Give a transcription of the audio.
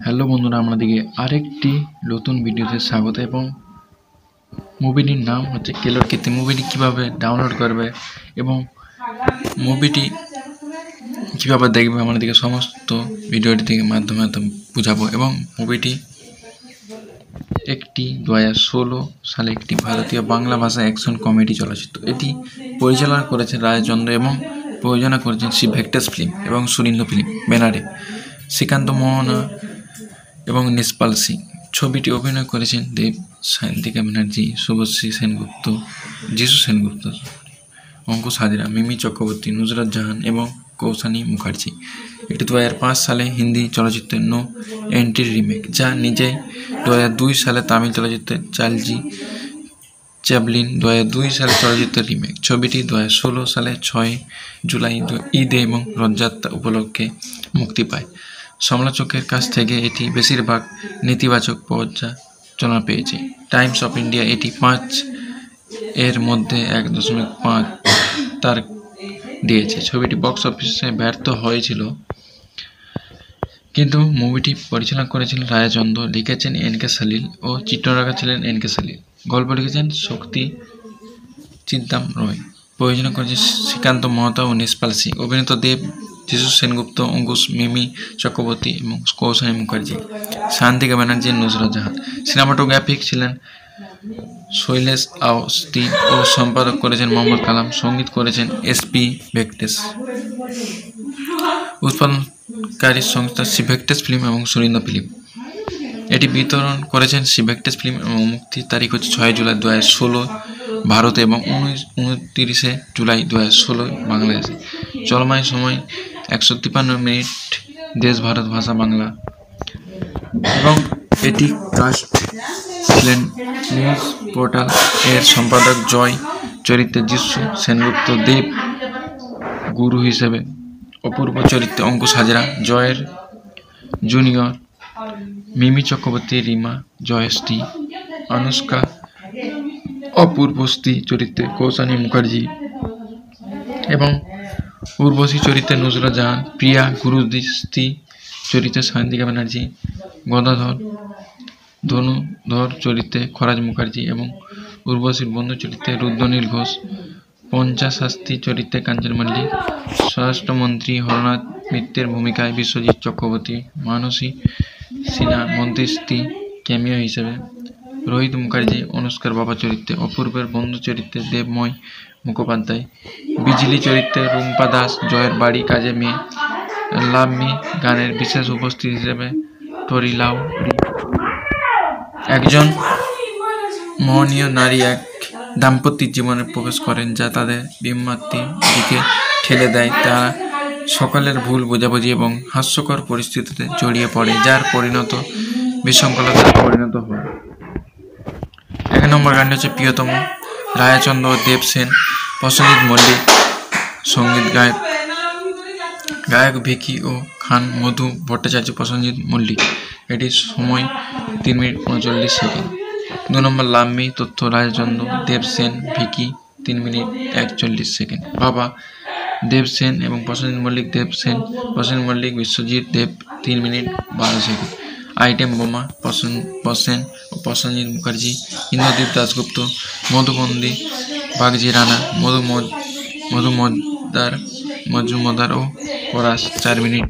Hello বন্ধুরা, আপনাদেরকে আরেকটি নতুন ভিডিওতে স্বাগত। এবং মুভিটির নাম হচ্ছে কেলোর কীর্তি। মুভিটি কীভাবে ডাউনলোড করবে এবং মুভিটি কীভাবে দেখবে আমাদেরকে সমস্ত ভিডিওটি থেকে মাধ্যমে বুঝাবো। এবং মুভিটি একটি 2016 সালে একটি ভারতীয় বাংলা ভাষা অ্যাকশন কমেডি চলচ্চিত্র। এটি পরিচালনা করেছেন রায়চন্দ্র এবং প্রযোজনা করেছেন শ্রী ভেঙ্কটেশ ফিল্ম এবং সুরিন্দ্র ফিল্ম ব্যানারে শ্রীকান্ত মোহনা এবং নিষ্পাল সিং। ছবিটি অভিনয় করেছেন দেব, সায়ন্তিকা ব্যানার্জি, শুভশ্রী সেনগুপ্ত, যিশু সেনগুপ্ত, অঙ্কুশ হাজরা, মিমি চক্রবর্তী, নুসরত জাহান এবং কৌশানী মুখার্জি। এটি 2005 সালে হিন্দি চলচ্চিত্রের নো এন্ট্রি রিমেক, যা নিজেই 2002 সালে তামিল চলচ্চিত্রের চার্লি চ্যাপলিন 2002 সালে চলচ্চিত্রের রিমেক। ছবিটি 2016 সালে 6 জুলাই ঈদ এবং রথযাত্রা উপলক্ষে মুক্তি পায়। সমালোচকের কাছ থেকে এটি বেশিরভাগ নেতিবাচক পর্যালোচনা পেয়েছে। টাইমস অফ ইন্ডিয়া এটি 5 এর মধ্যে 1.5 তার দিয়েছে। ছবিটি বক্স অফিসে ব্যর্থ হয়েছিল, কিন্তু মুভিটি পরিচালনা করেছিলেন রায়চন্দ্র, লিখেছেন এন.কে সলিল ও চিত্রনায়িকা ছিলেন এন.কে সলিল। গল্প লিখেছেন শক্তি চিন্তাম রয়, প্রযোজনা করেছেন শ্রীকান্ত মোহতা ও নিষ্পাল সিং। অভিনেতা দেব, যিশু সেনগুপ্ত, অঙ্কুশ, মিমি চক্রবর্তী এবং কৌশানী মুখার্জি, সায়ন্তিকা ব্যানার্জি, নুসরত জাহান। সিনেমাটোগ্রাফিক ছিলেন শৈলেশ আওস্তি ও সম্পাদক করেছেন মোহাম্মদ কালাম। সঙ্গীত করেছেন এস.পি. ভেঙ্কটেশ। উৎপাদনকারী সংস্থা শ্রী ভেঙ্কটেশ ফিল্ম এবং সুরিন্দ্র ফিল্ম। এটি বিতরণ করেছেন শ্রী ভেঙ্কটেশ ফিল্ম এবং মুক্তির তারিখ হচ্ছে 6 জুলাই 2016 ভারতে এবং 29 জুলাই 2016 বাংলাদেশে। চলমান সময় 153 মিনিট। দেশ ভারত ভাষা বাংলা। এবং এটি কাস্ট ছিলেন নিউজ পোর্টাল এর সম্পাদক জয় চরিত্রে যিশু সেনগুপ্ত, দেব গুরু হিসেবে, অপূর্ব চরিত্রে অঙ্কুশ হাজরা, জয়ের জুনিয়র, মিমি চক্রবর্তী, রিমা জয়শ্রী, অনুষ্কা, অপূর্বশ্রী চরিত্রে কৌশানী মুখার্জি এবং উর্বশী চরিত্রে নুসরত জাহান, প্রিয়া গুরুদৃষ্টি চরিত্রে সায়ন্তিকা ব্যানার্জি, গদাধর ধনুধর চরিত্রে খরাজ মুখার্জি এবং উর্বশীর বন্ধু চরিত্রে রুদ্রনীল ঘোষ, পঞ্চা শাস্ত্রী চরিত্রে কাঞ্চন মল্লিক, স্বরাষ্ট্রমন্ত্রী হরনাথ মিত্রের ভূমিকায় বিশ্বজিৎ চক্রবর্তী, মানসী সিনহা মন্ত্রী ক্যামিও হিসেবে, রোহিত মুখার্জি অনুষ্কার বাবা চরিত্রে, অপূর্বের বন্ধু চরিত্রে দেবময় মুখোপাধ্যায়, বিজলি চরিত্রে রুম্পা দাস, জয়ের বাড়ি কাজে মেয়ে, লাভ মি গানের বিশেষ উপস্থিতি হিসেবে টরি লাউরি। একজন মোহনীয় নারী এক দাম্পত্যিক জীবনে প্রবেশ করেন, যা তাদের বিমাত্তির দিকে ঠেলে দেয়। তারা সকলের ভুল বোঝাবুঝি এবং হাস্যকর পরিস্থিতিতে জড়িয়ে পড়ে, যার পরিণত বিশৃঙ্খলতায় পরিণত হয়। 1 নম্বর গানটি হচ্ছে প্রিয়তম, রায়চন্দ্র ও দেব সেন, প্রসেনজিৎ মল্লিক। সঙ্গীত গায়ক ভিকি ও খান, মধু ভট্টাচার্য, প্রসেনজিৎ মল্লিক। এটির সময় 3 মিনিট 39 সেকেন্ড। 2 নম্বর লাভ মি, তথ্য রায়চন্দ্র, দেব সেন, ভিকি, 3 মিনিট 41 সেকেন্ড। বাবা, দেব সেন এবং প্রসেনজিৎ মল্লিক, দেব সেন, প্রসেনজিৎ মল্লিক, বিশ্বজিৎ দেব, 3 মিনিট 12 সেকেন্ড। আইটেম বোমা, প্রসেন ও প্রসেনজিৎ মুখার্জি, ইন্দ্রদীপ দাশগুপ্ত, মধুবন্দী বাগজি রানা, মধু মজুমদার ও পরাশ, 4 মিনিট।